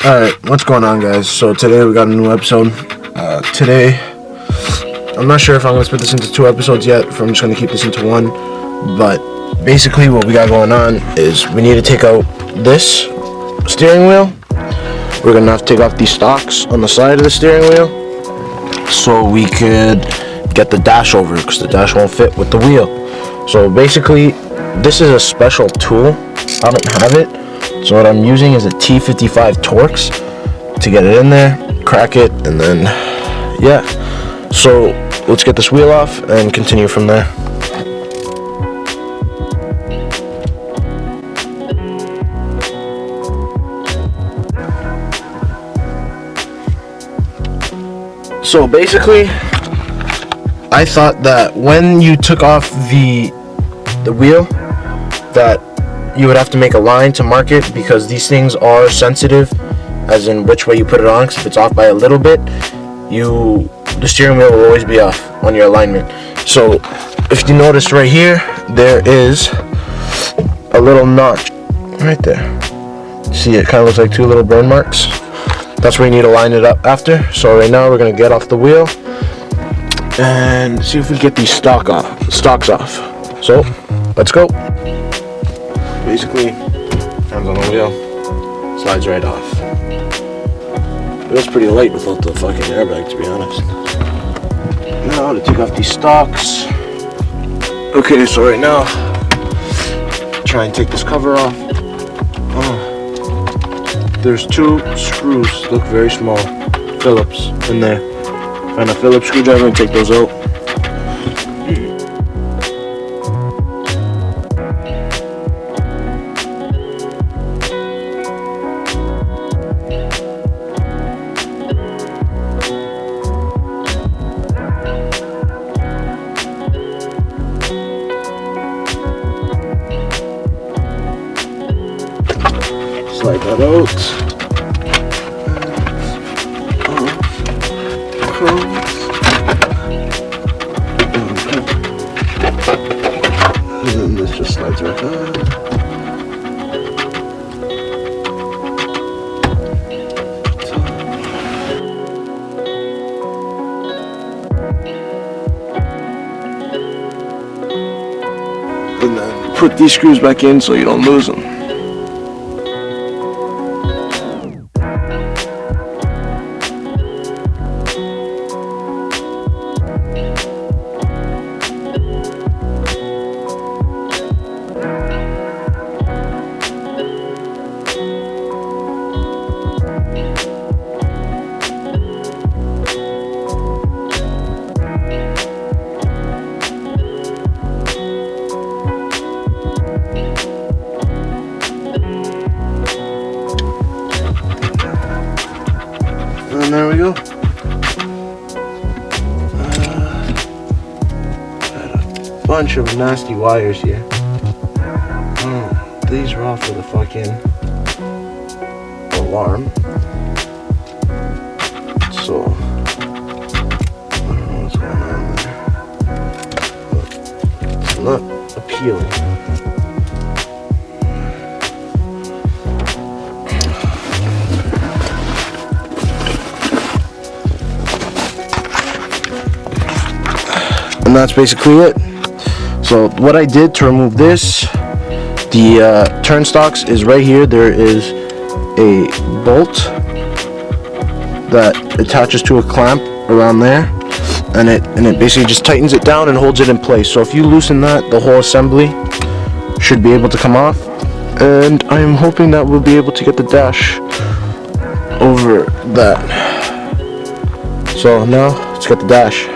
Alright, what's going on, guys? So today we got a new episode. Today, I'm not sure if I'm going to split this into 2 episodes yet, if I'm just going to keep this into 1. But basically what we got going on is we need to take out this steering wheel. We're going to have to take off these stalks on the side of the steering wheel so we could get the dash over, because the dash won't fit with the wheel. So basically, this is a special tool. I don't have it. So what I'm using is a T55 Torx to get it in there, crack it, and then, yeah. So let's get this wheel off and continue from there. So basically, I thought that when you took off the wheel, that you would have to make a line to mark it, because these things are sensitive, as in which way you put it on, because if it's off by a little bit, the steering wheel will always be off on your alignment. So if you notice right here, there is a little notch right there. See, it kind of looks like 2 little burn marks. That's where you need to line it up after. So right now we're going to get off the wheel and see if we get these stalks off. So let's go. Basically, hands on the wheel, slides right off. It was pretty light without the fucking airbag, to be honest. Now to take off these stalks. Okay, so right now, try and take this cover off. There's 2 screws, look very small, Phillips in there. Find a Phillips screwdriver and take those out. Slide that out. And then this just slides right on. And then put these screws back in so you don't lose them. And there we go. Got a bunch of nasty wires here. These are all for the fucking alarm. So I don't know what's going on there, but it's not appealing. And that's basically it. So what I did to remove this, the turn stalks, is right here. There is a bolt that attaches to a clamp around there, and it basically just tightens it down and holds it in place. So if you loosen that, the whole assembly should be able to come off, and I am hoping that we'll be able to get the dash over that. So now let's get the dash.